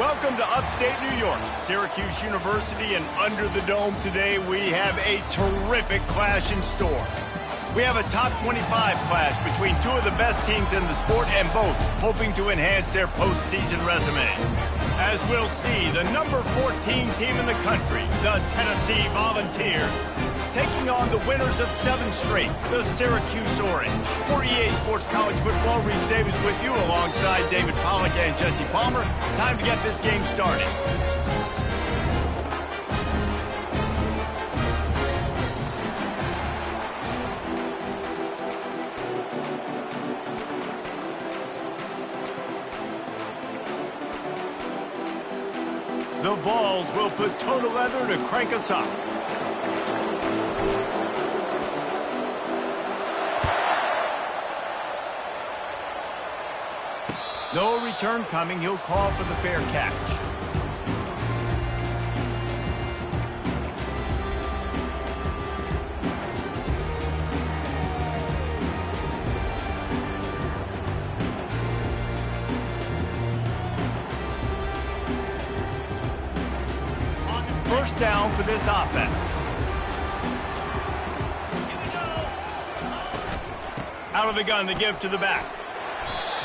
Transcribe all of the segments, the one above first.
Welcome to upstate New York, Syracuse University, and under the dome today we have a terrific clash in store. We have a top 25 clash between two of the best teams in the sport and both hoping to enhance their postseason resume. As we'll see, the number 14 team in the country, the Tennessee Volunteers, taking on the winners of 7 straight, the Syracuse Orange. For EA Sports College Football, Reese Davis with you alongside David Pollack and Jesse Palmer. Time to get this game started. The Vols will put total leather to crank us up. No return coming. He'll call for the fair catch. First down for this offense. Out of the gun to give to the back.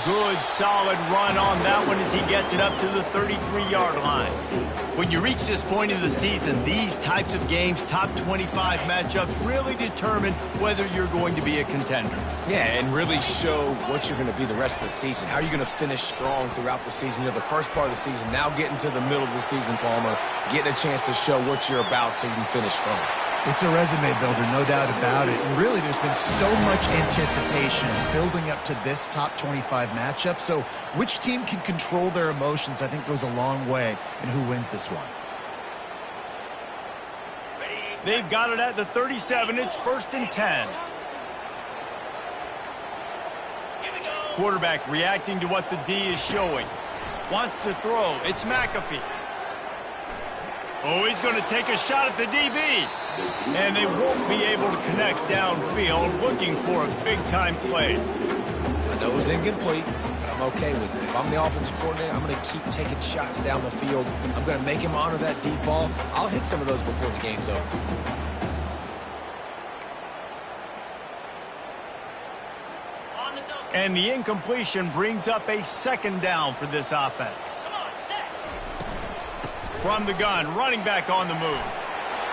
Good, solid run on that one as he gets it up to the 33-yard line. When you reach this point in the season, these types of games, top 25 matchups, really determine whether you're going to be a contender. Yeah, and really show what you're going to be the rest of the season. How are you going to finish strong throughout the season? You know, the first part of the season, now getting to the middle of the season, Palmer, getting a chance to show what you're about so you can finish strong. It's a resume builder, no doubt about it. And really, there's been so much anticipation building up to this top 25 matchup. So which team can control their emotions, I think, goes a long way in who wins this one. They've got it at the 37. It's 1st and 10. Quarterback reacting to what the D is showing. Wants to throw. It's McAfee. Oh, he's going to take a shot at the DB. And they won't be able to connect downfield, looking for a big-time play. I know it was incomplete, but I'm okay with it. If I'm the offensive coordinator, I'm going to keep taking shots down the field. I'm going to make him honor that deep ball. I'll hit some of those before the game's over. And the incompletion brings up a 2nd down for this offense. From the gun, running back on the move.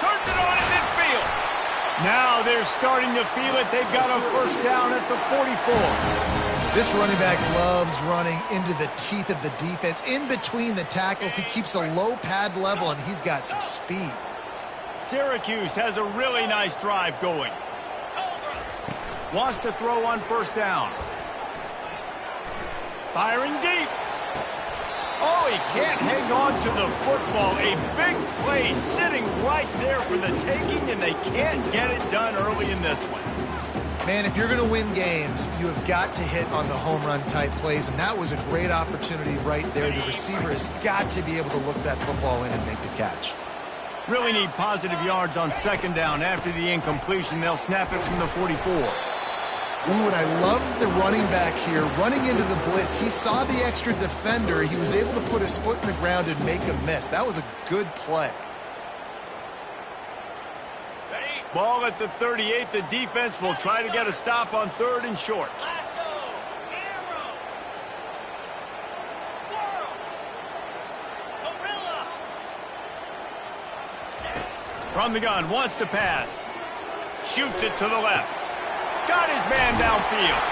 Turns it on in midfield. Now they're starting to feel it. They've got a 1st down at the 44. This running back loves running into the teeth of the defense. In between the tackles, he keeps a low pad level, and he's got some speed. Syracuse has a really nice drive going. Wants to throw on 1st down. Firing deep. Oh, he can't hang on to the football. A big play sitting right there for the taking, and they can't get it done early in this one. Man, if you're going to win games, you have got to hit on the home run type plays, and that was a great opportunity right there. The receiver has got to be able to look that football in and make the catch. Really need positive yards on 2nd down. After the incompletion, they'll snap it from the 44. Ooh, and I love the running back here, running into the blitz. He saw the extra defender. He was able to put his foot in the ground and make a miss. That was a good play. Ball at the 38. The defense will try to get a stop on 3rd and short. From the gun, wants to pass. Shoots it to the left. Got his man downfield.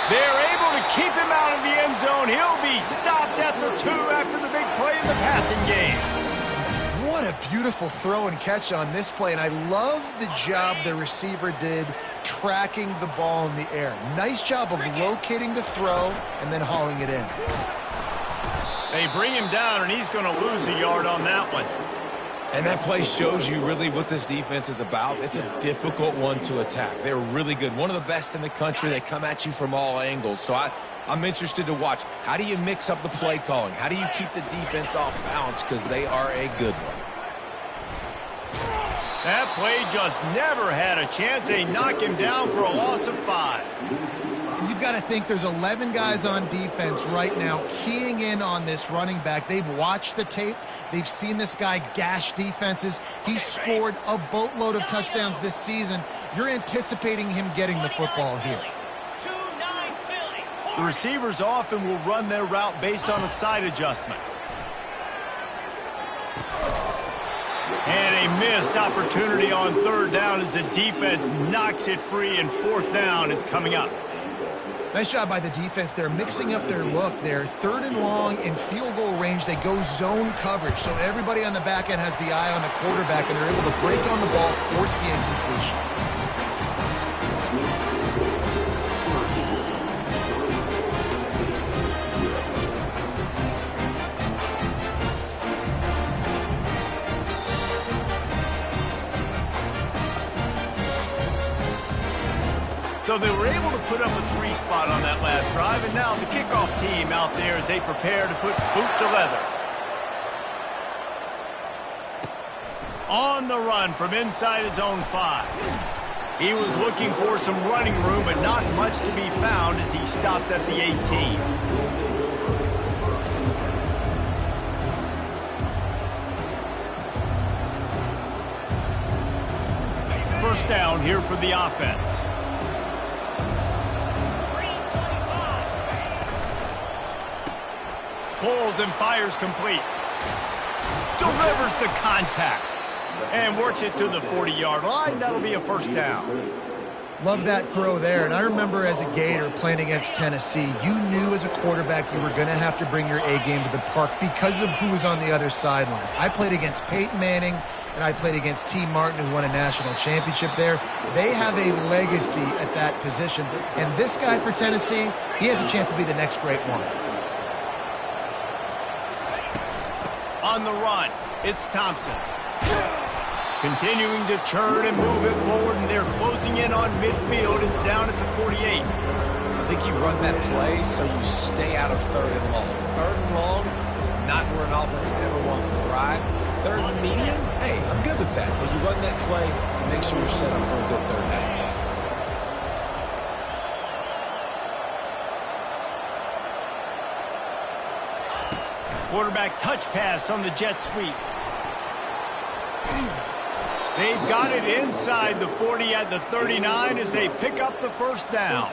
They're able to keep him out of the end zone. He'll be stopped at the 2 after the big play in the passing game. What a beautiful throw and catch on this play, and I love the job the receiver did tracking the ball in the air. Nice job of locating the throw and then hauling it in. They bring him down, and he's going to lose a yard on that one. And that play shows you really what this defense is about. It's a difficult one to attack. They're really good. One of the best in the country. They come at you from all angles. So I'm interested to watch. How do you mix up the play calling? How do you keep the defense off balance? Because they are a good one. That play just never had a chance. They knock him down for a loss of 5. And you've got to think there's 11 guys on defense right now keying in on this running back. They've watched the tape. They've seen this guy gash defenses. He's scored a boatload of touchdowns this season. You're anticipating him getting the football here. The receivers often will run their route based on a side adjustment. And a missed opportunity on third down as the defense knocks it free, and fourth down is coming up. Nice job by the defense. They're mixing up their look. They're third and long in field goal range. They go zone coverage. So everybody on the back end has the eye on the quarterback, and they're able to break on the ball, force the incompletion. So they were able to put up a 3 spot on that last drive, and now the kickoff team out there as they prepare to put boot to leather. On the run from inside his own 5. He was looking for some running room, but not much to be found as he stopped at the 18. First down here for the offense. Pulls and fires complete. Delivers to contact. And works it to the 40-yard line. That'll be a first down. Love that throw there. And I remember as a Gator playing against Tennessee, you knew as a quarterback you were going to have to bring your A game to the park because of who was on the other sideline. I played against Peyton Manning, and I played against T. Martin, who won a national championship there. They have a legacy at that position. And this guy for Tennessee, he has a chance to be the next great one. On the run, it's Thompson. Continuing to churn and move it forward, and they're closing in on midfield. It's down at the 48. I think you run that play so you stay out of third and long. Third and long is not where an offense ever wants to thrive. Third and medium, hey, I'm good with that. So you run that play to make sure you're set up for a good third down. Quarterback touch pass on the jet sweep. They've got it inside the 40 at the 39 as they pick up the first down.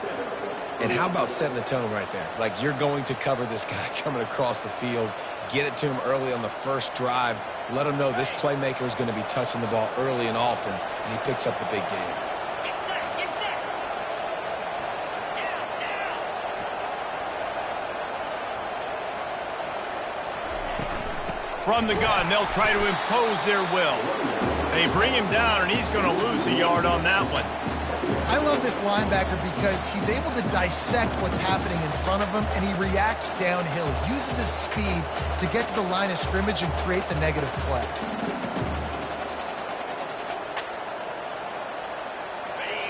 And how about setting the tone right there? Like, you're going to cover this guy coming across the field, get it to him early on the first drive, let him know this playmaker is going to be touching the ball early and often, and he picks up the big game. From the gun, they'll try to impose their will. They bring him down, and he's going to lose a yard on that one. I love this linebacker because he's able to dissect what's happening in front of him, and he reacts downhill, uses his speed to get to the line of scrimmage and create the negative play.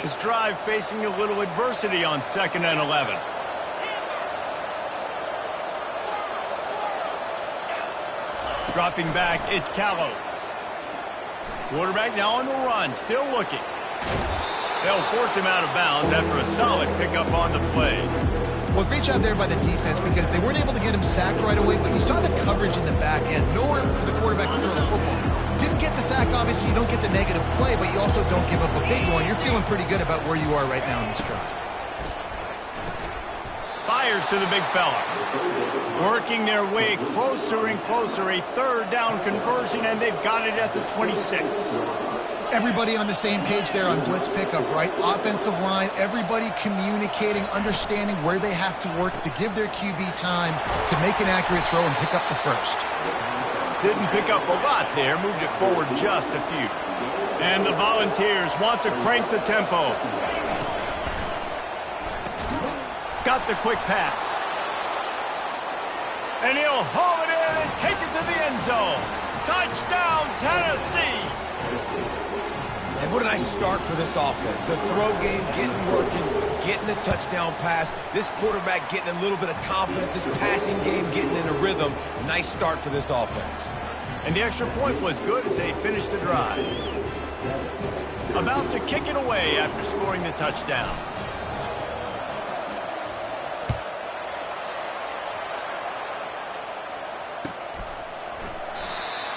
His drive facing a little adversity on 2nd and 11. Dropping back, it's Callow. Quarterback now on the run, still looking. They'll force him out of bounds after a solid pickup on the play. Well, great job there by the defense because they weren't able to get him sacked right away, but you saw the coverage in the back end. Nowhere for the quarterback to throw the football. Didn't get the sack, obviously you don't get the negative play, but you also don't give up a big one. You're feeling pretty good about where you are right now in this drive. Fires to the big fella. Working their way closer and closer. A third down conversion, and they've got it at the 26. Everybody on the same page there on blitz pickup, right? Offensive line, everybody communicating, understanding where they have to work to give their QB time to make an accurate throw and pick up the first. Didn't pick up a lot there, moved it forward just a few. And the Volunteers want to crank the tempo. Got the quick pass. And he'll haul it in and take it to the end zone. Touchdown, Tennessee! And what a nice start for this offense. The throw game getting working, getting the touchdown pass. This quarterback getting a little bit of confidence. This passing game getting in a rhythm. A nice start for this offense. And the extra point was good as they finished the drive. About to kick it away after scoring the touchdown.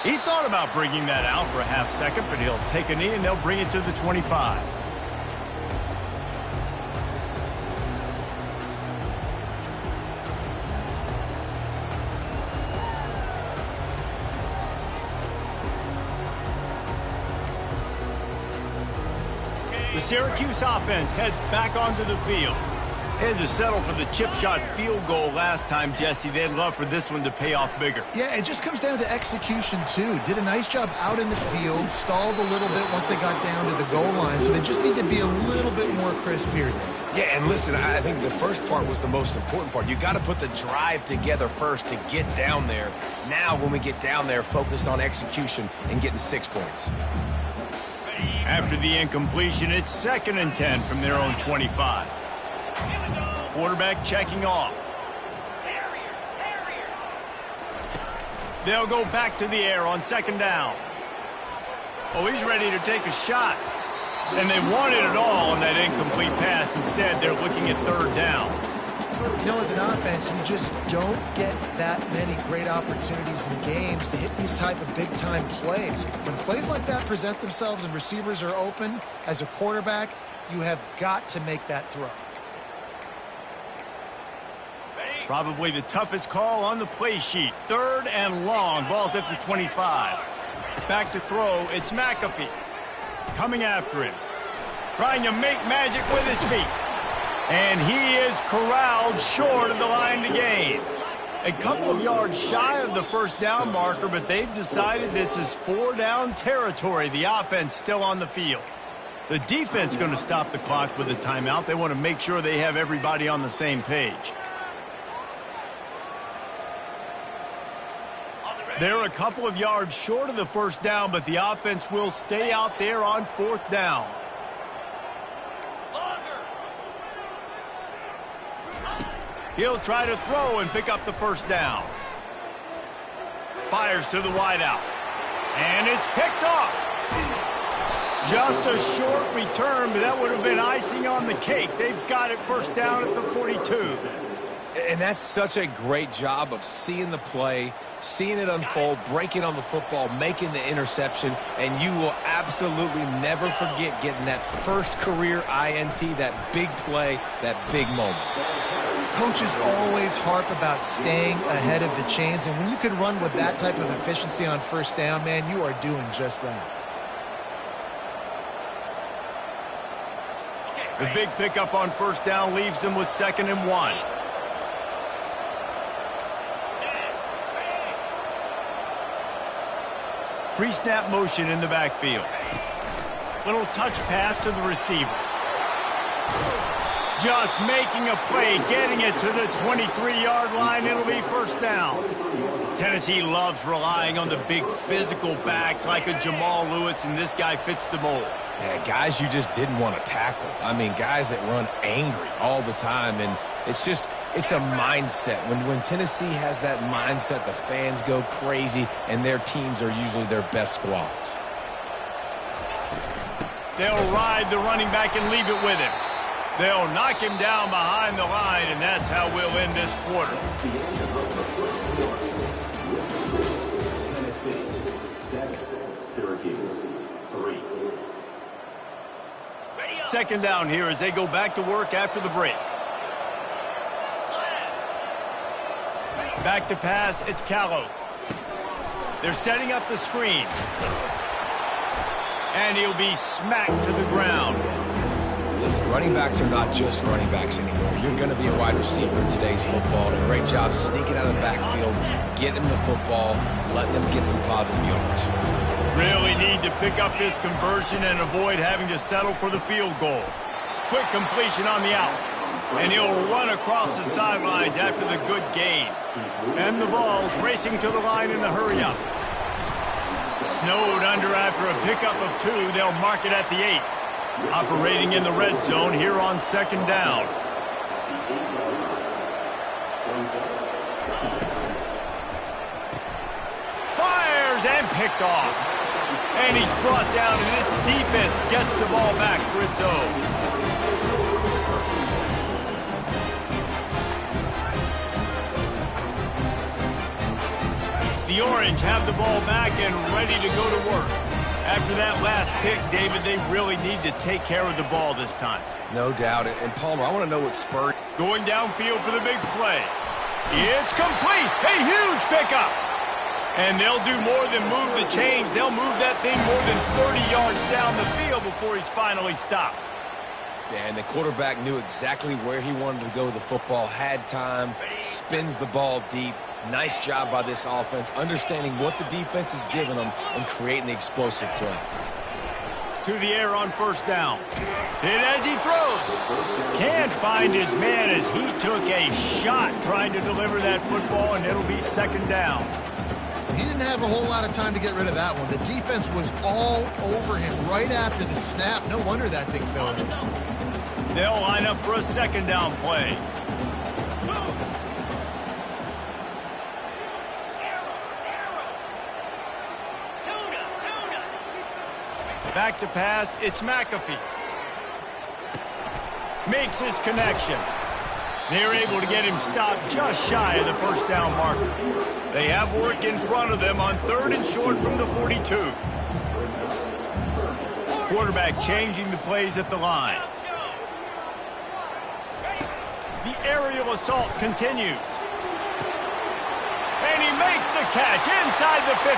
He thought about bringing that out for a half second, but he'll take a knee and they'll bring it to the 25. The Syracuse offense heads back onto the field. They had to settle for the chip shot field goal last time, Jesse. They'd love for this one to pay off bigger. Yeah, it just comes down to execution, too. Did a nice job out in the field, stalled a little bit once they got down to the goal line, so they just need to be a little bit more crisp here today. Yeah, and listen, I think the first part was the most important part. You got to put the drive together first to get down there. Now, when we get down there, focus on execution and getting 6 points. After the incompletion, it's 2nd and 10 from their own 25. Quarterback checking off. They'll go back to the air on 2nd down. Oh, he's ready to take a shot. And they wanted it all on that incomplete pass. Instead, they're looking at 3rd down. You know, as an offense, you just don't get that many great opportunities in games to hit these type of big-time plays. When plays like that present themselves and receivers are open, as a quarterback, you have got to make that throw. Probably the toughest call on the play sheet. 3rd and long. Ball's at the 25. Back to throw. It's McAfee. Coming after him. Trying to make magic with his feet. And he is corralled short of the line to gain. A couple of yards shy of the 1st down marker, but they've decided this is 4-down territory. The offense still on the field. The defense going to stop the clock with a timeout. They want to make sure they have everybody on the same page. They're a couple of yards short of the 1st down, but the offense will stay out there on 4th down. He'll try to throw and pick up the 1st down. Fires to the wideout. And it's picked off. Just a short return, but that would have been icing on the cake. They've got it 1st down at the 42. And that's such a great job of seeing the play, seeing it unfold, breaking on the football, making the interception, and you will absolutely never forget getting that first career INT, that big play, that big moment. Coaches always harp about staying ahead of the chains, and when you can run with that type of efficiency on 1st down, man, you are doing just that. The big pickup on 1st down leaves them with 2nd and 1. Pre-snap motion in the backfield. Little touch pass to the receiver. Just making a play, getting it to the 23-yard line. It'll be 1st down. Tennessee loves relying on the big physical backs like a Jamal Lewis, and this guy fits the mold. Yeah, guys you just didn't want to tackle. I mean, guys that run angry all the time, and it's a mindset. When Tennessee has that mindset, the fans go crazy, and their teams are usually their best squads. They'll ride the running back and leave it with him. They'll knock him down behind the line, and that's how we'll end this quarter. Tennessee 7, Syracuse 3. 2nd down here as they go back to work after the break. Back to pass, it's Callow. They're setting up the screen. And he'll be smacked to the ground. Listen, running backs are not just running backs anymore. You're going to be a wide receiver in today's football. And a great job sneaking out of the backfield, getting them the football, letting them get some positive yards. Really need to pick up this conversion and avoid having to settle for the field goal. Quick completion on the out. And he'll run across the sidelines after the good gain. And the Vols racing to the line in the hurry-up. Snowed under after a pickup of 2. They'll mark it at the 8. Operating in the red zone here on 2nd down. Fires and picked off. And he's brought down, and this defense gets the ball back for its own. The orange Orange have the ball back and ready to go to work. After that last pick, David, they really need to take care of the ball this time. No doubt. And Palmer, I want to know what spurred. Going downfield for the big play. It's complete. A huge pickup. And they'll do more than move the chains. They'll move that thing more than 30 yards down the field before he's finally stopped. Yeah, and the quarterback knew exactly where he wanted to go with the football, had time, spins the ball deep. Nice job by this offense, understanding what the defense is giving them and creating the explosive play. To the air on first down. Hit as he throws. Can't find his man as he took a shot trying to deliver that football, and it'll be second down. He didn't have a whole lot of time to get rid of that one. The defense was all over him right after the snap. No wonder that thing fell in. They'll line up for a second down play. Back to pass, it's McAfee. Makes his connection. They're able to get him stopped just shy of the first down marker. They have work in front of them on 3rd and short from the 42. Quarterback changing the plays at the line. The aerial assault continues. And he makes the catch inside the 15.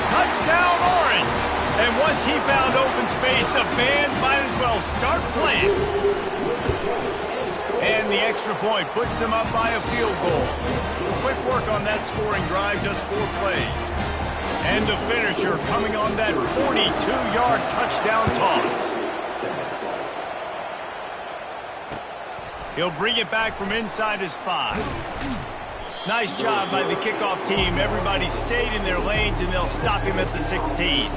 Touchdown, Orange. And once he found open space, the band might as well start playing. And the extra point puts them up by a field goal. Quick work on that scoring drive, just 4 plays. And the finisher coming on that 42-yard touchdown toss. He'll bring it back from inside his 5. Nice job by the kickoff team. Everybody stayed in their lanes, and they'll stop him at the 16.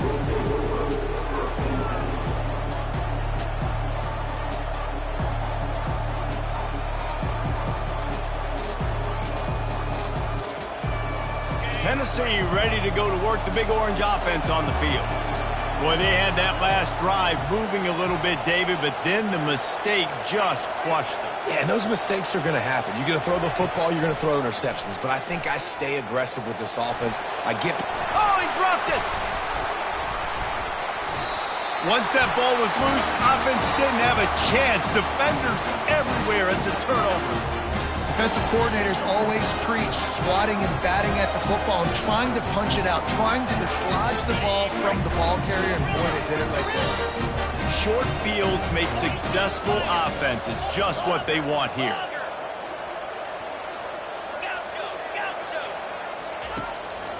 Tennessee ready to go to work the Big Orange offense on the field. Boy, they had that last drive moving a little bit, David, but then the mistake just crushed them. Yeah, and those mistakes are going to happen. You're going to throw the football, you're going to throw interceptions. But I think I stay aggressive with this offense. Oh, he dropped it! Once that ball was loose, offense didn't have a chance. Defenders everywhere. It's a turnover. Defensive coordinators always preach swatting and batting at the football and trying to punch it out, trying to dislodge the ball from the ball carrier, and boy, they did it right there. Short fields make successful offenses, just what they want here.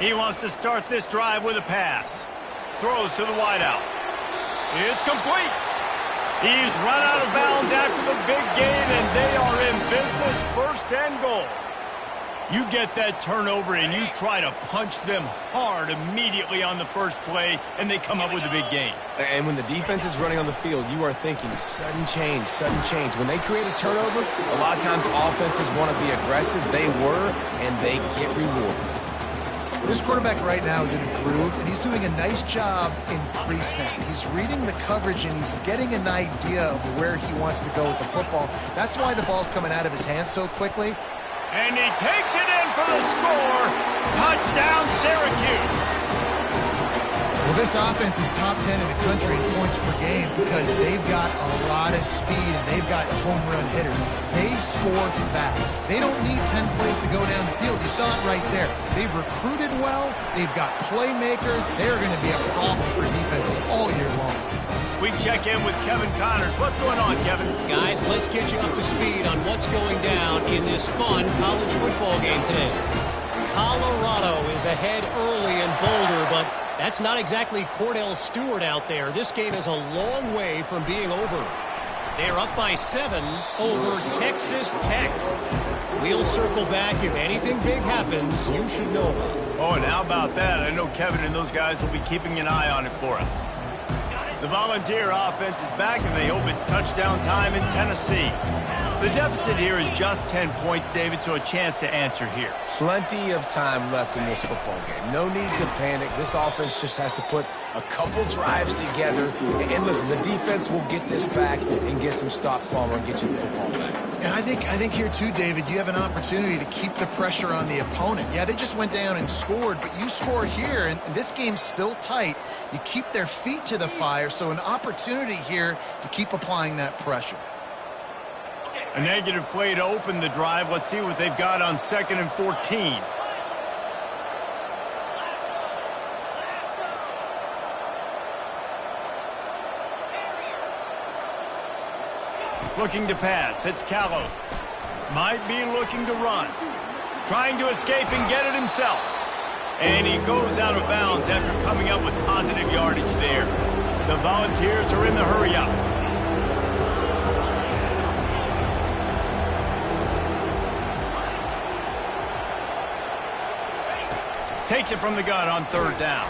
He wants to start this drive with a pass. Throws to the wideout. It's complete. He's run out of bounds after the big gain, and they are in business, 1st and goal. You get that turnover, and you try to punch them hard immediately on the first play, and they come up with a big gain. And when the defense is running on the field, you are thinking sudden change, sudden change. When they create a turnover, a lot of times offenses want to be aggressive. They were, and they get rewarded. This quarterback right now is in a groove, and he's doing a nice job in pre-snap. He's reading the coverage, and he's getting an idea of where he wants to go with the football. That's why the ball's coming out of his hands so quickly. And he takes it in for the score. Touchdown, Syracuse. Well, this offense is top 10 in the country in points per game because they've got a lot of speed and they've got home run hitters. They score fast. They don't need 10 plays to go down the field. You saw it right there. They've recruited well. They've got playmakers. They're going to be a problem for defenses all year long. We check in with Kevin Connors. What's going on, Kevin? Guys, let's get you up to speed on what's going down in this fun college football game today. Colorado is ahead early in Boulder, but that's not exactly Cordell Stewart out there. This game is a long way from being over. They're up by 7 over Texas Tech. We'll circle back. If anything big happens, you should know about it. Oh, and how about that? I know Kevin and those guys will be keeping an eye on it for us. The Volunteer offense is back, and they hope it's touchdown time in Tennessee. The deficit here is just 10 points, David, so a chance to answer here. Plenty of time left in this football game. No need to panic. This offense just has to put a couple drives together. And listen, the defense will get this back and get some stops, Palmer, and get you the football back. And I think here too, David, you have an opportunity to keep the pressure on the opponent. Yeah, they just went down and scored, but you score here, and this game's still tight. You keep their feet to the fire, so an opportunity here to keep applying that pressure. A negative play to open the drive. Let's see what they've got on 2nd and 14. Looking to pass. It's Callow. Might be looking to run. Trying to escape and get it himself. And he goes out of bounds after coming up with positive yardage there. The Volunteers are in the hurry-up. Takes it from the gun on 3rd down.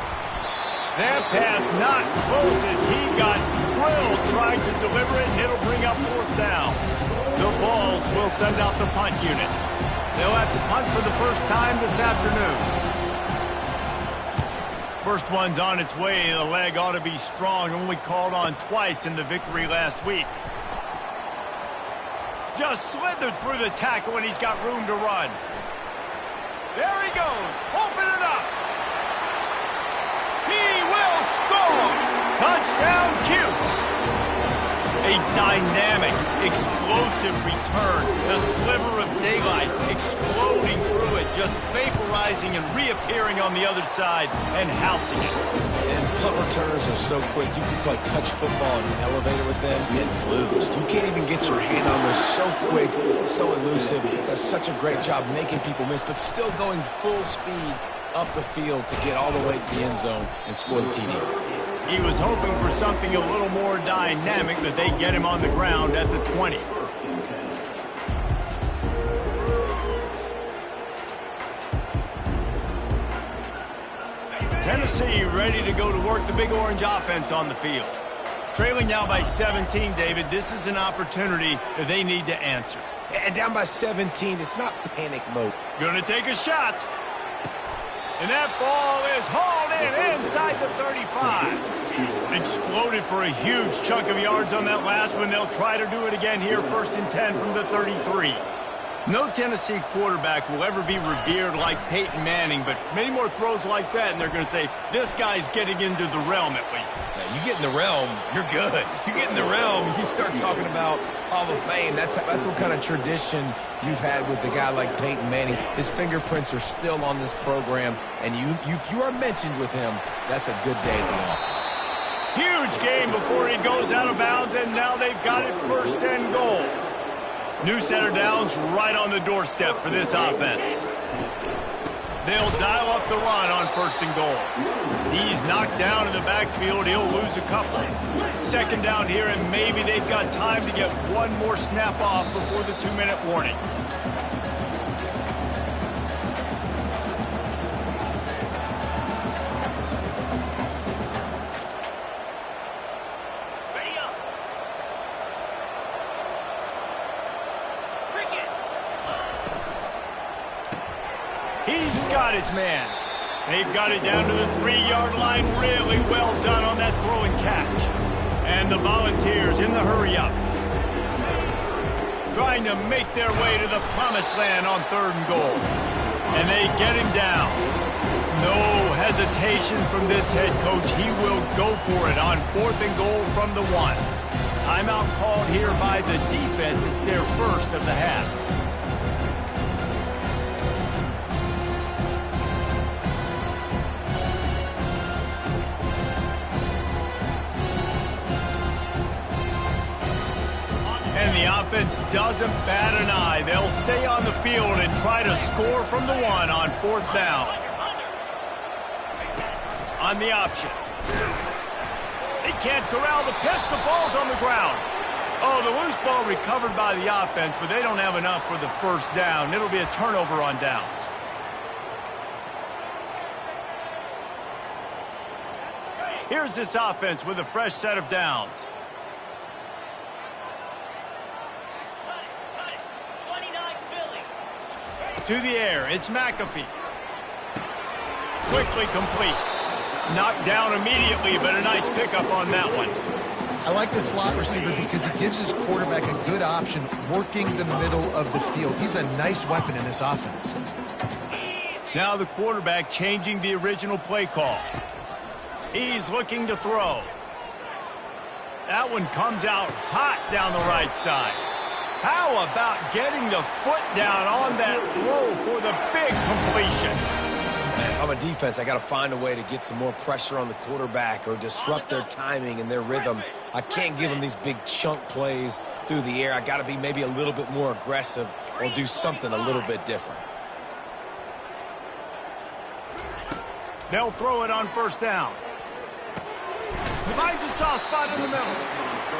That pass not close as he got drilled trying to deliver it, and it'll bring up 4th down. The Vols will send out the punt unit. They'll have to punt for the first time this afternoon. First one's on its way. The leg ought to be strong, only called on twice in the victory last week. Just slithered through the tackle, and he's got room to run. There he goes. Open it up. He will score! Touchdown, Cuse! A dynamic, explosive return. The sliver of daylight exploding through it, just vaporizing and reappearing on the other side and housing it. And punt returners are so quick. You can play touch football in an elevator with them and lose. You can't even get your hand on them. So quick, so elusive. Does such a great job making people miss, but still going full speed up the field to get all the way to the end zone and score the TD. He was hoping for something a little more dynamic, but they get him on the ground at the 20. Tennessee ready to go to work the Big Orange offense on the field. Trailing now by 17, David. This is an opportunity that they need to answer. And down by 17, it's not panic mode. Gonna take a shot. And that ball is hauled in inside the 35. Exploded for a huge chunk of yards on that last one. They'll try to do it again here, 1st and 10 from the 33. No Tennessee quarterback will ever be revered like Peyton Manning, but many more throws like that, and they're going to say, this guy's getting into the realm at least. Now, you get in the realm, you're good. You get in the realm, you start talking about Hall of Fame. That's what kind of tradition you've had with a guy like Peyton Manning. His fingerprints are still on this program, and if you are mentioned with him, that's a good day at the office. Huge game before he goes out of bounds, and now they've got it 1st and goal. New center downs right on the doorstep for this offense. They'll dial up the run on 1st and goal. He's knocked down in the backfield. He'll lose a couple. 2nd down here, and maybe they've got time to get one more snap off before the 2-minute warning. He's got his man. They've got it down to the 3-yard line. Really well done on that throw and catch. And the Volunteers in the hurry-up. Trying to make their way to the promised land on 3rd and goal. And they get him down. No hesitation from this head coach. He will go for it on 4th and goal from the 1. Timeout called here by the defense. It's their first of the half. And the offense doesn't bat an eye. They'll stay on the field and try to score from the 1 on 4th down. On the option. They can't corral the pitch. The ball's on the ground. Oh, the loose ball recovered by the offense, but they don't have enough for the 1st down. It'll be a turnover on downs. Here's this offense with a fresh set of downs. To the air, it's McAfee. Quickly complete. knocked down immediately, but a nice pickup on that one. I like the slot receiver because he gives his quarterback a good option working the middle of the field. He's a nice weapon in this offense. Now the quarterback changing the original play call. He's looking to throw. That one comes out hot down the right side. How about getting the foot down on that throw for the big completion? Man, if I'm a defense, I got to find a way to get some more pressure on the quarterback or disrupt their timing and their rhythm. I can't give them these big chunk plays through the air. I got to be maybe a little bit more aggressive or do something a little bit different. They'll throw it on first down. He finds a soft spot in the middle.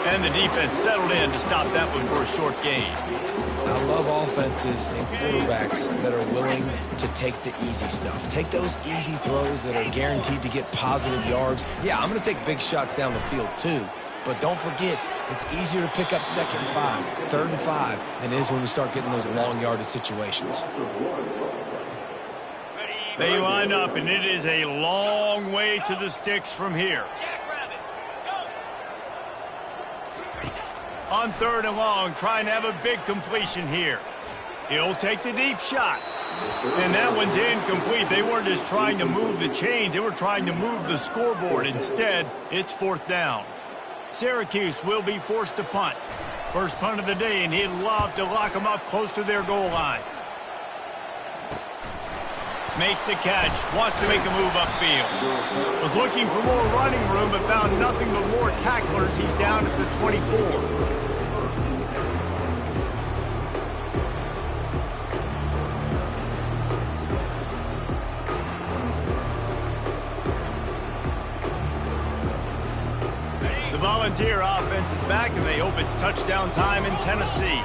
And the defense settled in to stop that one for a short gain. I love offenses and quarterbacks that are willing to take the easy stuff. Take those easy throws that are guaranteed to get positive yards. Yeah, I'm going to take big shots down the field too. But don't forget, it's easier to pick up 2nd and 5, 3rd and 5 than it is when we start getting those long yardage situations. They line up, and it is a long way to the sticks from here. On 3rd and long, trying to have a big completion here. He'll take the deep shot. And that one's incomplete. They weren't just trying to move the chains. They were trying to move the scoreboard. Instead, it's 4th down. Syracuse will be forced to punt. First punt of the day, and he'd love to lock them up close to their goal line. Makes the catch, wants to make a move upfield. Was looking for more running room, but found nothing but more tacklers. He's down at the 24. The Volunteer offense is back, and they hope it's touchdown time in Tennessee.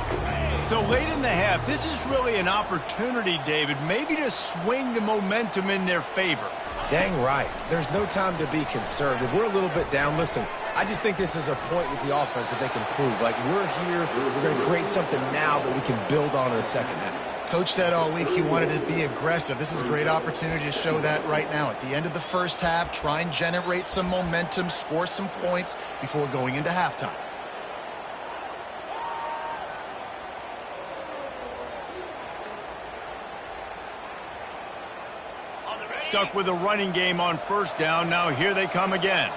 So late in the half, this is really an opportunity, David, maybe to swing the momentum in their favor. Dang right. There's no time to be conservative. We're a little bit down. Listen, I just think this is a point with the offense that they can prove. Like, we're here, we're going to create something now that we can build on in the second half. Coach said all week he wanted to be aggressive. This is a great opportunity to show that right now. At the end of the first half, try and generate some momentum, score some points before going into halftime. Stuck with a running game on first down. Now here they come again.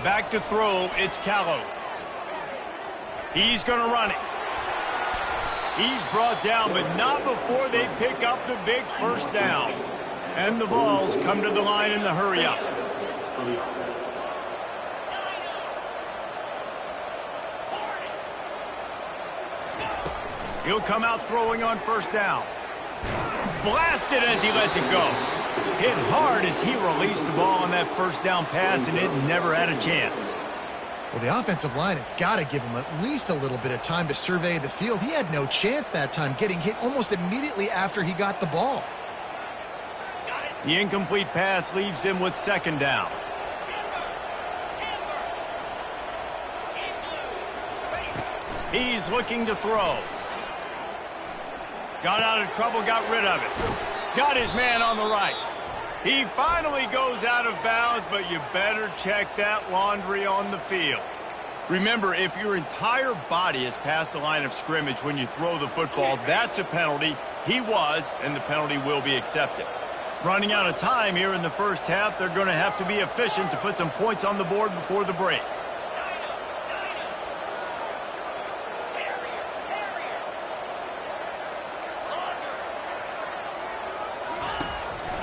Back to throw, it's Callow. He's going to run it. He's brought down, but not before they pick up the big first down. And the Vols come to the line in the hurry-up. He'll come out throwing on first down. Blasted as he lets it go. Hit hard as he released the ball on that first down pass, and it never had a chance. Well, the offensive line has got to give him at least a little bit of time to survey the field. He had no chance that time, getting hit almost immediately after he got the ball. The incomplete pass leaves him with 2nd down. He's looking to throw. Got out of trouble, got rid of it. Got his man on the right. He finally goes out of bounds, but you better check that laundry on the field. Remember, if your entire body is past the line of scrimmage when you throw the football, that's a penalty. He was, and the penalty will be accepted. Running out of time here in the first half, they're going to have to be efficient to put some points on the board before the break.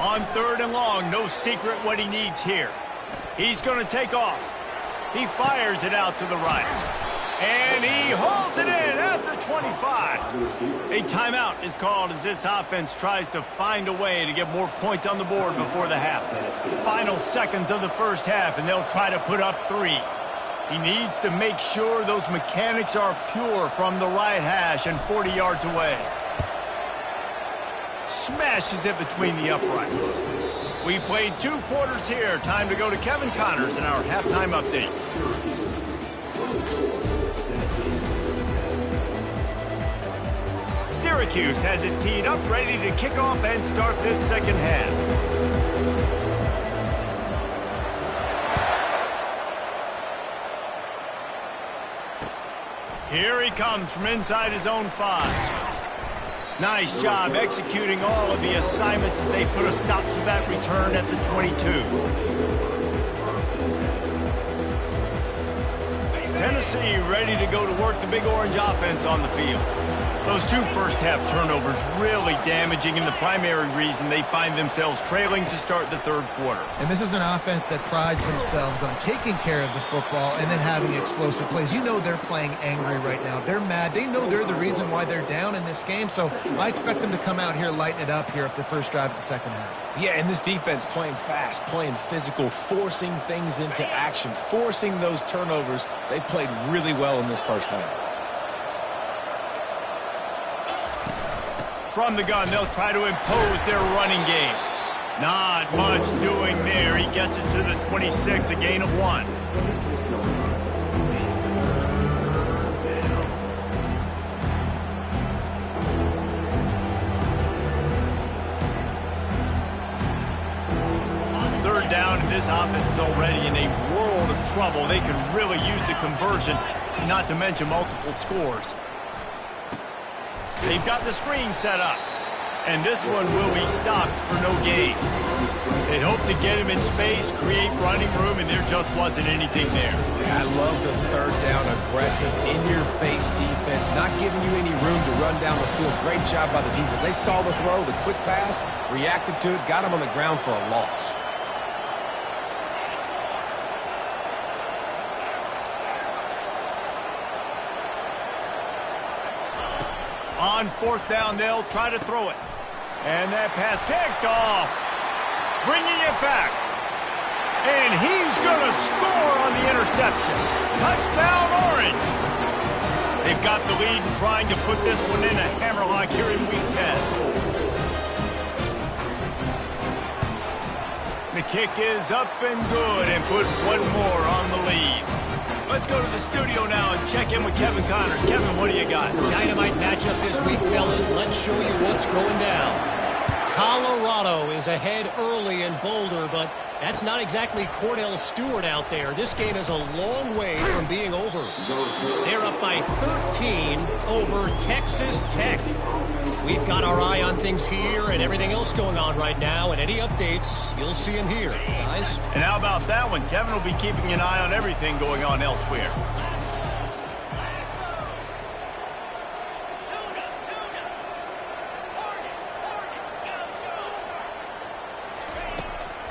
On 3rd and long, no secret what he needs here. He's going to take off. He fires it out to the right. And he hauls it in at the 25. A timeout is called as this offense tries to find a way to get more points on the board before the half. Final seconds of the first half, and they'll try to put up 3. He needs to make sure those mechanics are pure from the right hash and 40 yards away. Smashes it between the uprights. We played 2 quarters here. Time to go to Kevin Connors in our halftime update. Syracuse has it teed up, ready to kick off and start this second half. Here he comes from inside his own 5. Nice job executing all of the assignments as they put a stop to that return at the 22. Tennessee ready to go to work the Big Orange offense on the field. Those 2 first-half turnovers really damaging and the primary reason they find themselves trailing to start the third quarter. And this is an offense that prides themselves on taking care of the football and then having explosive plays. You know they're playing angry right now. They're mad. They know they're the reason why they're down in this game, so I expect them to come out here, lighten it up here after the first drive of the second half. Yeah, and this defense playing fast, playing physical, forcing things into action, forcing those turnovers. They played really well in this first half. From the gun, they'll try to impose their running game. Not much doing there. He gets it to the 26, a gain of 1. Third down, and this offense is already in a world of trouble. They could really use a conversion, not to mention multiple scores. They've got the screen set up, and this one will be stopped for no gain. They'd hope to get him in space, create running room, and there just wasn't anything there. Yeah, I love the third down aggressive, in-your-face defense, not giving you any room to run down the field. Great job by the defense. They saw the throw, the quick pass, reacted to it, got him on the ground for a loss. On 4th down, they'll try to throw it. And that pass picked off. Bringing it back. And he's going to score on the interception. Touchdown, Orange. They've got the lead and trying to put this one in a hammerlock here in Week 10. The kick is up and good and put one more on the lead. Let's go to the studio now and check in with Kevin Connors. Kevin, what do you got? Dynamite matchup this week, fellas. Let's show you what's going down. Colorado is ahead early in Boulder, but that's not exactly Cordell Stewart out there. This game is a long way from being over. They're up by 13 over Texas Tech. We've got our eye on things here and everything else going on right now, and any updates, you'll see them here, guys. And how about that one? Kevin will be keeping an eye on everything going on elsewhere.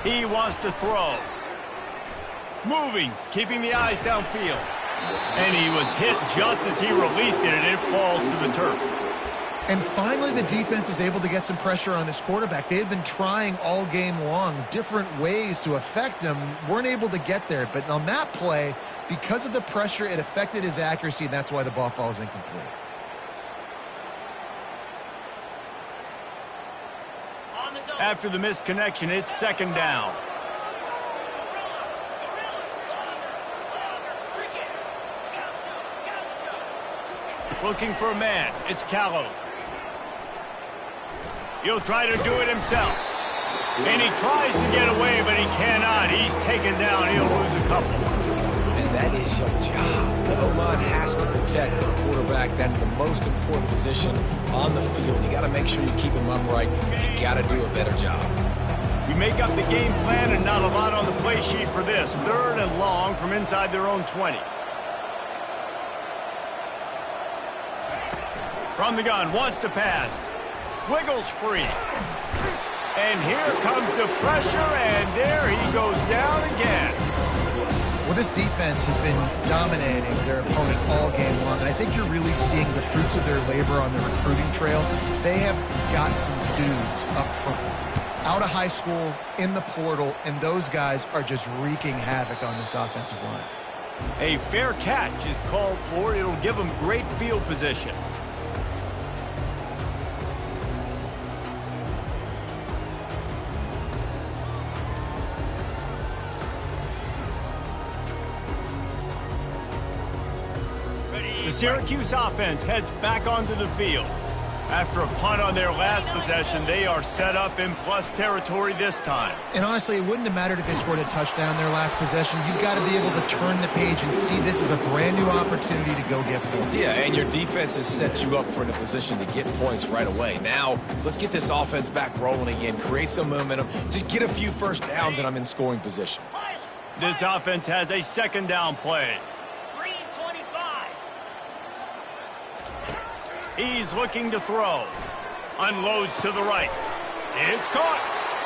He wants to throw. Moving, keeping the eyes downfield. And he was hit just as he released it, and it falls to the turf. And finally, the defense is able to get some pressure on this quarterback. They had been trying all game long different ways to affect him, weren't able to get there. But on that play, because of the pressure, it affected his accuracy, and that's why the ball falls incomplete. After the missed connection, it's 2nd down. Looking for a man. It's Callow. He'll try to do it himself. And he tries to get away, but he cannot. He's taken down. He'll lose a couple. And that is your job. The O-line has to protect the quarterback. That's the most important position on the field. You got to make sure you keep him upright. You got to do a better job. You make up the game plan and not a lot on the play sheet for this. 3rd and long from inside their own 20. From the gun, wants to pass. Wiggles free. And here comes the pressure, and there he goes down again. Well, this defense has been dominating their opponent all game long, and I think you're really seeing the fruits of their labor on the recruiting trail. They have got some dudes up front, out of high school, in the portal, and those guys are just wreaking havoc on this offensive line. A fair catch is called for. It'll give them great field position. Syracuse offense heads back onto the field. After a punt on their last possession, they are set up in plus territory this time. And honestly, it wouldn't have mattered if they scored a touchdown their last possession. You've got to be able to turn the page and see this is a brand new opportunity to go get points. Yeah, and your defense has set you up for a position to get points right away. Now, let's get this offense back rolling again, create some momentum, just get a few first downs, and I'm in scoring position. This offense has a second down play. He's looking to throw. Unloads to the right. It's caught.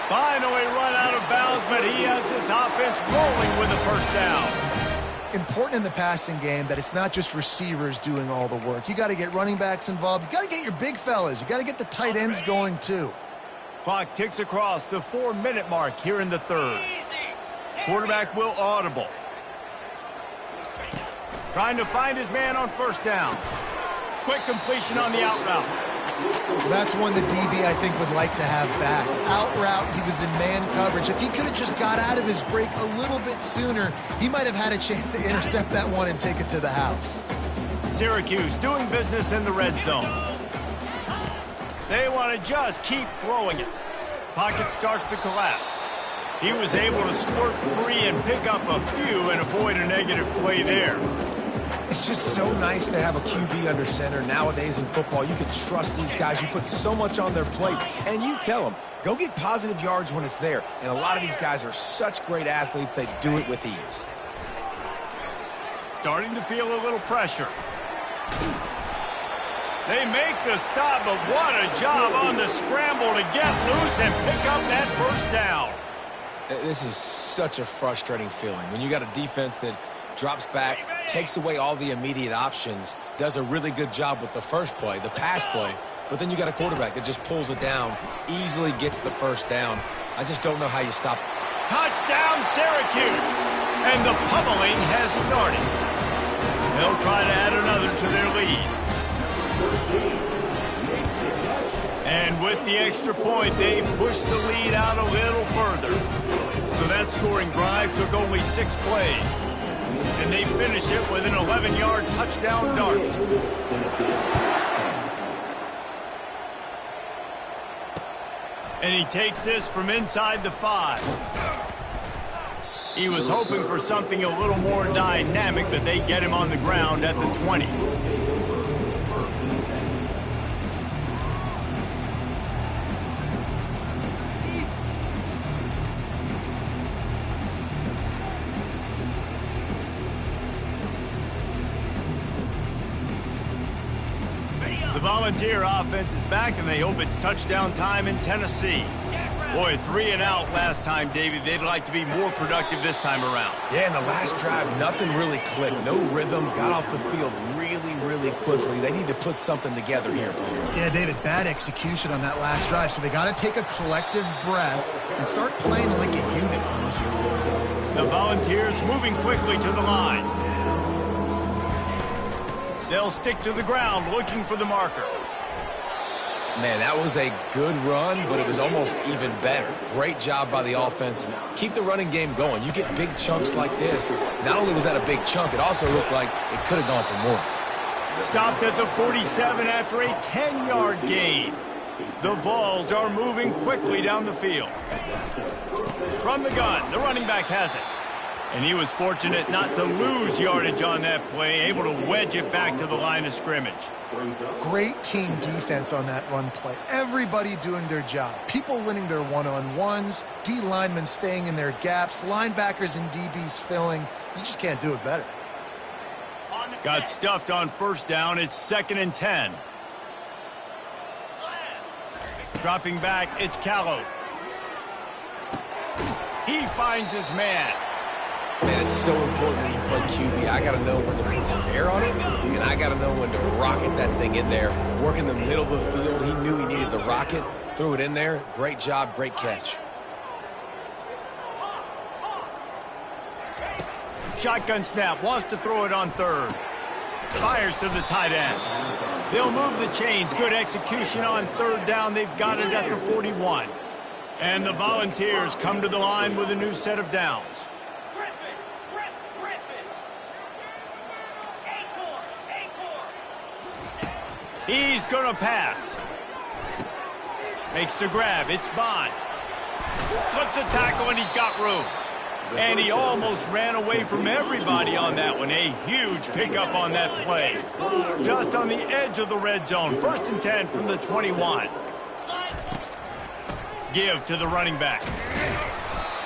Finally run out of bounds, but he has this offense rolling with a first down. Important in the passing game that it's not just receivers doing all the work. You got to get running backs involved. You got to get your big fellas. You got to get the tight ends going too. Clock ticks across the 4-minute mark here in the third. Quarterback will audible. Trying to find his man on first down. Quick completion on the out route. That's one the DB, I think, would like to have back. Out route, he was in man coverage. If he could have just got out of his break a little bit sooner, he might have had a chance to intercept that one and take it to the house. Syracuse doing business in the red zone. They want to just keep throwing it. Pocket starts to collapse. He was able to squirt free and pick up a few and avoid a negative play there. It's just so nice to have a QB under center. Nowadays in football, you can trust these guys. You put so much on their plate, and you tell them, go get positive yards when it's there. And a lot of these guys are such great athletes, they do it with ease. Starting to feel a little pressure. They make the stop, but what a job on the scramble to get loose and pick up that first down. This is such a frustrating feeling when you got a defense that drops back, takes away all the immediate options, does a really good job with the first play, the pass play, but then you got a quarterback that just pulls it down, easily gets the first down. I just don't know how you stop it. Touchdown, Syracuse! And the pummeling has started. They'll try to add another to their lead. And with the extra point, they pushed the lead out a little further. So that scoring drive took only 6 plays. And they finish it with an 11-yard touchdown dart. And he takes this from inside the 5. He was hoping for something a little more dynamic, but they get him on the ground at the 20. The Volunteer offense is back, and they hope it's touchdown time in Tennessee. Boy, 3 and out last time, David. They'd like to be more productive this time around. Yeah, in the last drive, nothing really clicked. No rhythm, got off the field really, really quickly. They need to put something together here. Yeah, David, bad execution on that last drive, so they got to take a collective breath and start playing like a unit on this one. The Volunteers moving quickly to the line. They'll stick to the ground looking for the marker. Man, that was a good run, but it was almost even better. Great job by the offense. Keep the running game going. You get big chunks like this. Not only was that a big chunk, it also looked like it could have gone for more. Stopped at the 47 after a 10-yard gain. The Vols are moving quickly down the field. From the gun, the running back has it. And he was fortunate not to lose yardage on that play, able to wedge it back to the line of scrimmage. Great team defense on that run play. Everybody doing their job. People winning their one-on-ones, D linemen staying in their gaps, linebackers and DBs filling. You just can't do it better. Got stuffed on first down. It's 2nd and 10. Dropping back, it's Callow. He finds his man. Man, it's so important when you play QB. I got to know when to put some air on it, and I got to know when to rocket that thing in there. Work in the middle of the field. He knew he needed the rocket. Threw it in there. Great job, great catch. Shotgun snap, wants to throw it on third. Fires to the tight end. They'll move the chains. Good execution on third down. They've got it at the 41. And the Volunteers come to the line with a new set of downs. He's going to pass. Makes the grab. It's Bond. Slips a tackle, and he's got room. And he almost ran away from everybody on that one. A huge pickup on that play. Just on the edge of the red zone. 1st and 10 from the 21. Give to the running back.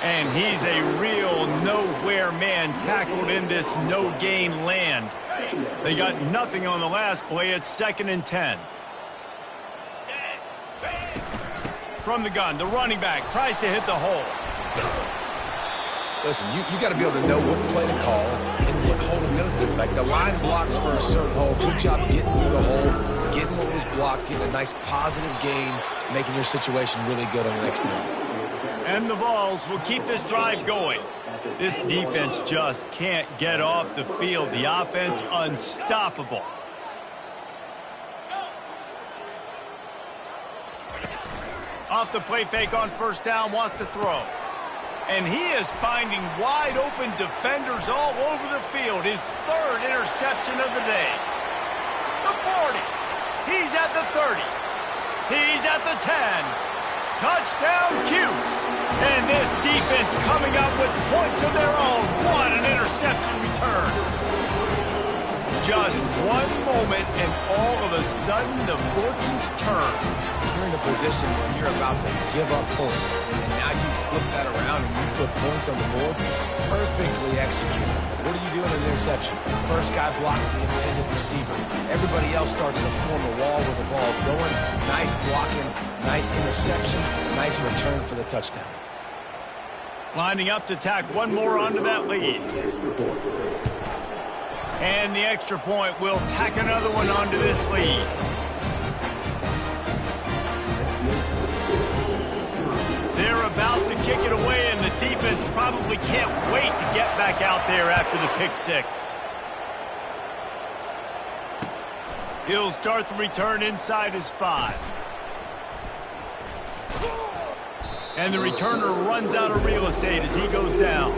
And he's a real nowhere man tackled in this no-gain land. They got nothing on the last play. It's 2nd and 10. From the gun, the running back tries to hit the hole. Listen, you got to be able to know what play to call and what hole to go through. Like the line blocks for a certain hole. Good job getting through the hole, getting what was blocked, getting a nice positive gain, making your situation really good on the next down. And the Vols will keep this drive going. This defense just can't get off the field. The offense unstoppable. Off the play fake on 1st down, wants to throw. And he is finding wide open defenders all over the field. His 3rd interception of the day. The 40. He's at the 30. He's at the 10. Touchdown, Cuse. And this defense coming up with points of their own. What an interception return. Just one moment, and all of a sudden, the fortunes turn. You're in a position where you're about to give up points, and now you flip that around and you put points on the board. Perfectly executed. What do you do in an interception? First guy blocks the intended receiver. Everybody else starts to form a wall where the ball's going. Nice blocking, nice interception, nice return for the touchdown. Lining up to tack one more onto that lead. And the extra point will tack another one onto this lead. They're about to kick it away, and the defense probably can't wait to get back out there after the pick 6. He'll start the return inside his 5. And the returner runs out of real estate as he goes down.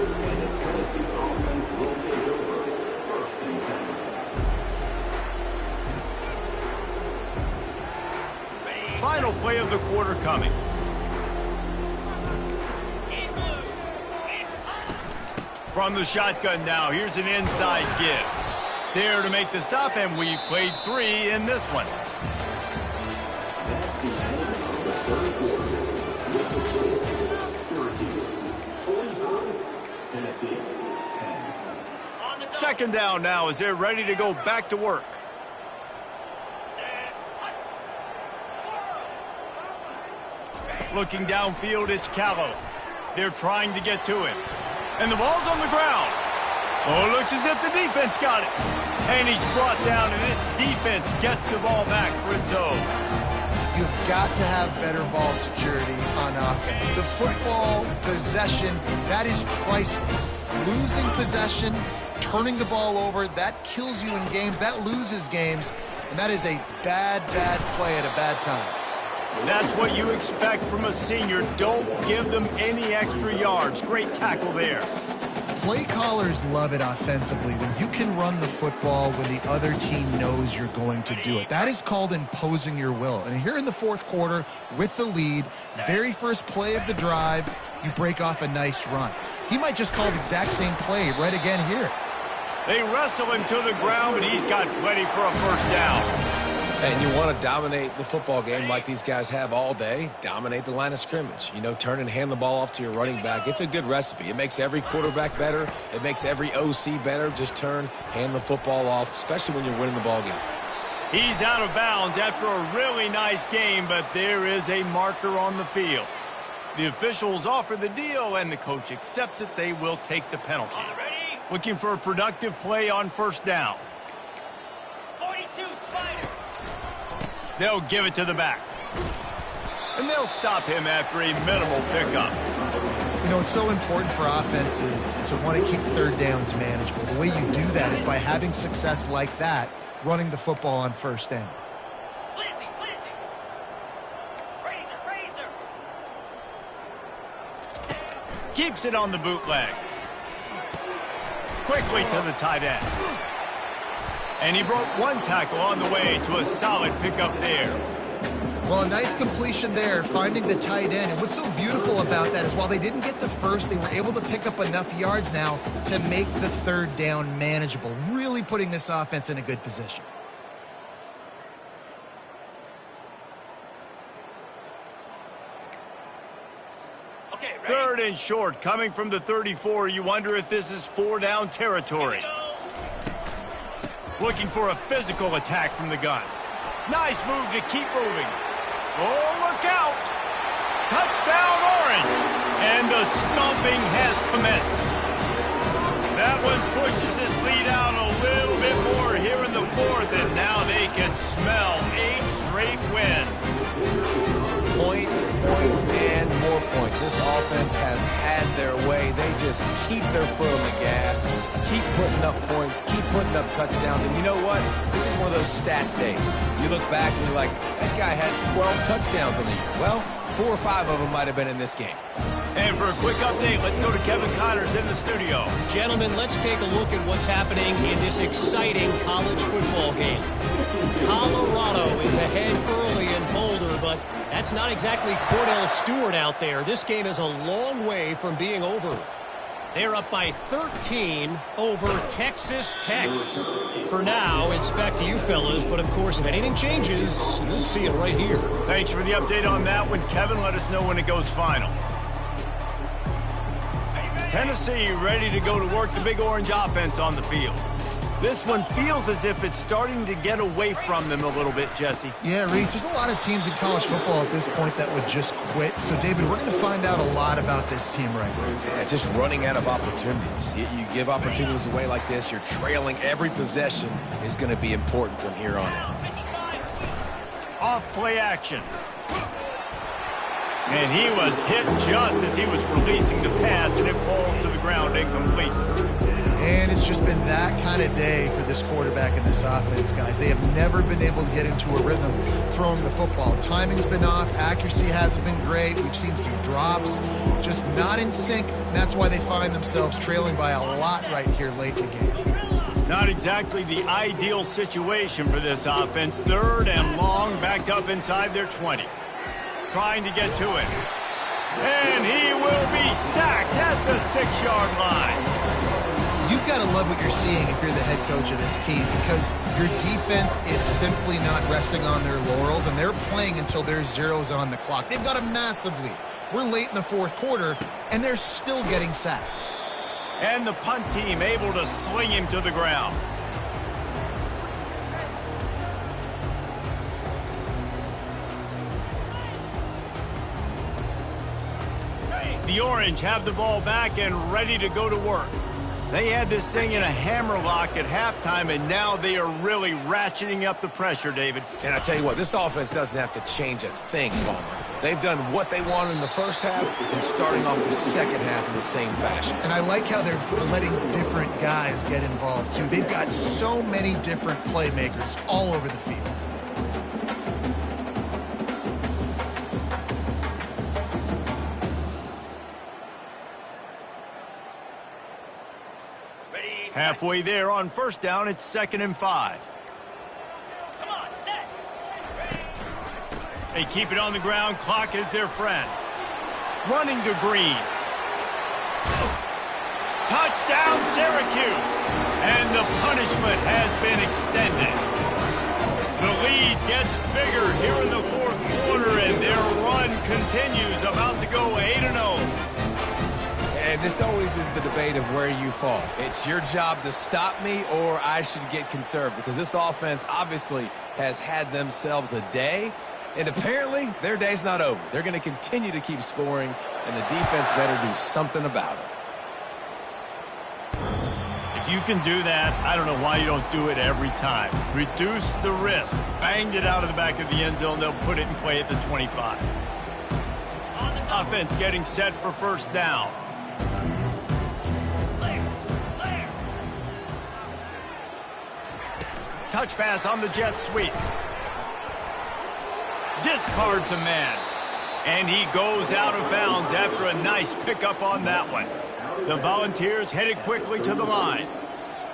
Final play of the quarter coming. From the shotgun now, here's an inside give. There to make the stop, and we played 3 in this one. Second down now as they're ready to go back to work. Looking downfield, it's Callow. They're trying to get to him. And the ball's on the ground. Oh, it looks as if the defense got it. And he's brought down, and this defense gets the ball back for its own. You've got to have better ball security on offense. The football possession, that is priceless. Losing possession, turning the ball over, that kills you in games. That loses games. And that is a bad, bad play at a bad time. That's what you expect from a senior. Don't give them any extra yards. Great tackle there. Play callers love it offensively when you can run the football when the other team knows you're going to do it. That is called imposing your will. And here in the 4th quarter with the lead, very first play of the drive, you break off a nice run. He might just call the exact same play right again here. They wrestle him to the ground, but he's got plenty for a 1st down. And you want to dominate the football game like these guys have all day. Dominate the line of scrimmage. You know, turn and hand the ball off to your running back. It's a good recipe. It makes every quarterback better. It makes every OC better. Just turn, hand the football off, especially when you're winning the ball game. He's out of bounds after a really nice game, but there is a marker on the field. The officials offer the deal, and the coach accepts it. They will take the penalty. Looking for a productive play on 1st down. 42, Spider. They'll give it to the back. And they'll stop him after a minimal pickup. You know, it's so important for offenses to want to keep 3rd downs manageable. The way you do that is by having success like that, running the football on 1st down. Blizzy. Razor. Keeps it on the bootleg. Quickly to the tight end. And he broke one tackle on the way to a solid pickup there. Well, a nice completion there, finding the tight end. And what's so beautiful about that is while they didn't get the first, they were able to pick up enough yards now to make the third down manageable, really putting this offense in a good position. Okay, ready? Third and short, coming from the 34. You wonder if this is 4-down territory. Looking for a physical attack from the gun. Nice move to keep moving. Oh, look out! Touchdown, Orange! And the stomping has commenced. That one pushes this lead out a little bit more here in the fourth, and now they can smell 8 straight wins. Points, points, and more points. This offense has had their way. They just keep their foot on the gas, keep putting up points, keep putting up touchdowns. And you know what? This is one of those stats days. You look back and you're like, that guy had 12 touchdowns in the year. Well, 4 or 5 of them might have been in this game. And for a quick update, let's go to Kevin Connors in the studio. Gentlemen, let's take a look at what's happening in this exciting college football game. Colorado is ahead early in Boulder, but that's not exactly Cordell Stewart out there. This game is a long way from being over. They're up by 13 over Texas Tech. For now, it's back to you fellas, but of course, if anything changes, you'll see it right here. Thanks for the update on that one, Kevin. Let us know when it goes final. Tennessee ready to go to work, the Big Orange offense on the field. This one feels as if it's starting to get away from them a little bit, Jesse. Yeah, Reese, there's a lot of teams in college football at this point that would just quit. So, David, we're going to find out a lot about this team right now. Yeah, just running out of opportunities. You give opportunities away like this, you're trailing. Every possession is going to be important from here on out. Off play action. And he was hit just as he was releasing the pass, and it falls to the ground incomplete. And it's just been that kind of day for this quarterback and this offense, guys. They have never been able to get into a rhythm throwing the football. Timing's been off. Accuracy hasn't been great. We've seen some drops, just not in sync. And that's why they find themselves trailing by a lot right here late in the game. Not exactly the ideal situation for this offense. Third and long, backed up inside their 20. Trying to get to it. And he will be sacked at the 6-yard line. You've got to love what you're seeing if you're the head coach of this team, because your defense is simply not resting on their laurels, and they're playing until there's zeros on the clock. They've got a massive lead. We're late in the fourth quarter, and they're still getting sacks. And the punt team able to sling him to the ground. The Orange have the ball back and ready to go to work. They had this thing in a hammerlock at halftime, and now they are really ratcheting up the pressure, David. And I tell you what, this offense doesn't have to change a thing, Palmer. They've done what they wanted in the first half and starting off the second half in the same fashion. And I like how they're letting different guys get involved, too. They've got so many different playmakers all over the field. Halfway there on first down, it's 2nd and 5. Come on, set. Ready. They keep it on the ground. Clock is their friend. Running to Green. Touchdown, Syracuse. And the punishment has been extended. The lead gets bigger here in the fourth quarter, and their run continues, about to go 8-0. And this always is the debate of where you fall. It's your job to stop me, or I should get conserved, because this offense obviously has had themselves a day, and apparently their day's not over. They're going to continue to keep scoring, and the defense better do something about it. If you can do that, I don't know why you don't do it every time. Reduce the risk. Banged it out of the back of the end zone. They'll put it in play at the 25. Offense getting set for first down. Touch pass on the jet sweep. Discards a man. And he goes out of bounds after a nice pickup on that one. The Volunteers headed quickly to the line.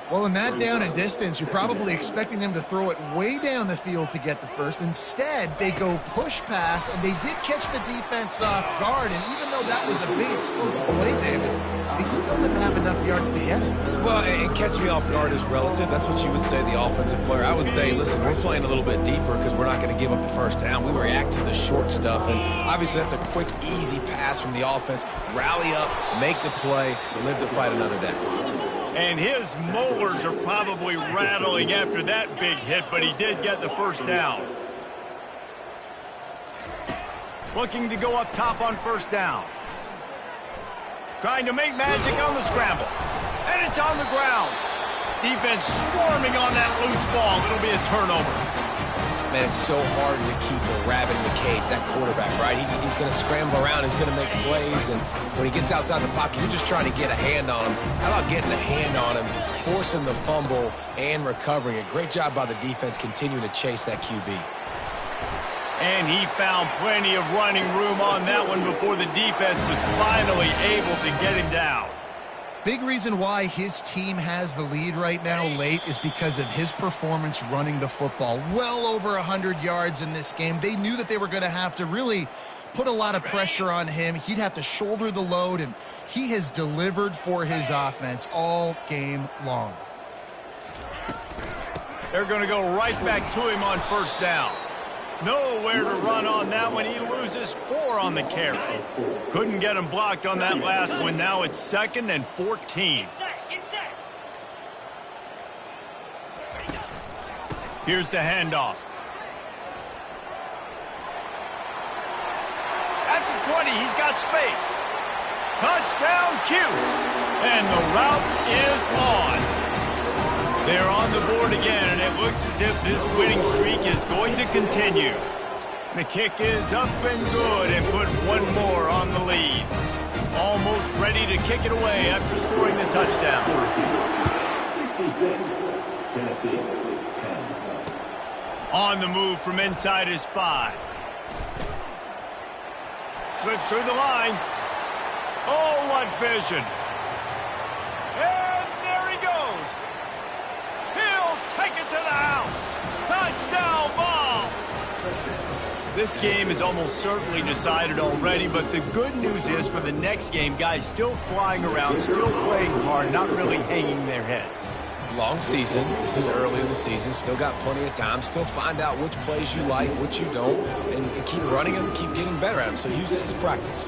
Well, in that down and distance, you're probably expecting them to throw it way down the field to get the first. Instead, they go push pass, and they did catch the defense off guard. And even though that was a big explosive play, David, they still didn't have enough yards to get it. Well, and catch me off guard is relative. That's what you would say, the offensive player. I would say, listen, we're playing a little bit deeper because we're not going to give up the first down. We react to the short stuff, and obviously that's a quick, easy pass from the offense. Rally up, make the play, live to fight another day. And his molars are probably rattling after that big hit, but he did get the first down. Looking to go up top on first down. Trying to make magic on the scramble. And it's on the ground. Defense swarming on that loose ball. It'll be a turnover. Man, it's so hard to keep a rabbit in the cage, that quarterback, right? He's going to scramble around. He's going to make plays, and when he gets outside the pocket, you're just trying to get a hand on him. How about getting a hand on him, forcing the fumble, and recovering it? Great job by the defense continuing to chase that QB. And he found plenty of running room on that one before the defense was finally able to get him down. Big reason why his team has the lead right now late is because of his performance running the football. Well over 100 yards in this game. They knew that they were going to have to really put a lot of pressure on him. He'd have to shoulder the load, and he has delivered for his offense all game long. They're going to go right back to him on first down. Nowhere to run on that one. He loses 4 on the carry. Couldn't get him blocked on that last one. Now it's 2nd and 14. Get set. Here's the handoff. At the 20, he's got space. Touchdown, Cuse. And the route is on. They're on the board again, and it looks as if this winning streak is going to continue. The kick is up and good, and put one more on the lead. Almost ready to kick it away after scoring the touchdown. 66, Tennessee, 10. On the move from inside his 5. Slips through the line. Oh, what vision. And there he goes. He'll take it to the house. Touchdown ball. This game is almost certainly decided already, but the good news is for the next game, guys still flying around, still playing hard, not really hanging their heads. Long season. This is early in the season. Still got plenty of time. Still find out which plays you like, which you don't, and keep running them, keep getting better at them. So use this as practice.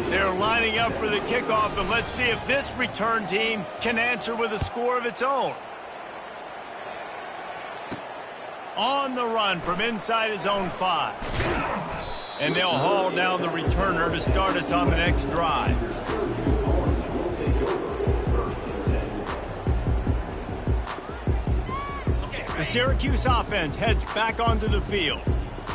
They're lining up for the kickoff, and let's see if this return team can answer with a score of its own. On the run from inside his own 5. And they'll haul down the returner to start us on the next drive. The Syracuse offense heads back onto the field.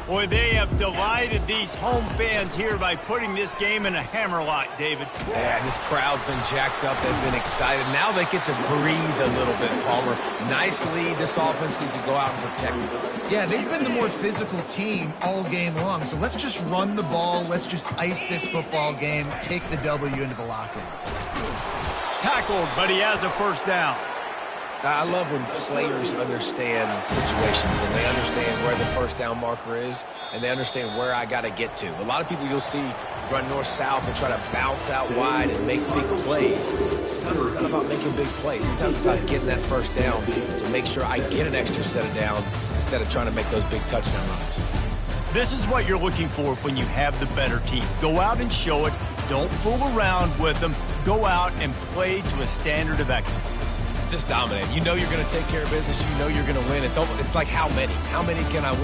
Boy, they have delighted these home fans here by putting this game in a hammerlock, David. Yeah, this crowd's been jacked up. They've been excited. Now they get to breathe a little bit, Palmer. Nice lead. This offense needs to go out and protect it. Yeah, they've been the more physical team all game long. So let's just run the ball. Let's just ice this football game, take the W into the locker room. Tackled, but he has a first down. I love when players understand situations and they understand where the first down marker is and they understand where I got to get to. A lot of people you'll see run north-south and try to bounce out wide and make big plays. Sometimes it's not about making big plays. Sometimes it's about getting that first down to make sure I get an extra set of downs instead of trying to make those big touchdown runs. This is what you're looking for when you have the better team. Go out and show it. Don't fool around with them. Go out and play to a standard of excellence. Just dominate. You know you're going to take care of business. You know you're going to win. It's like how many? How many can I win?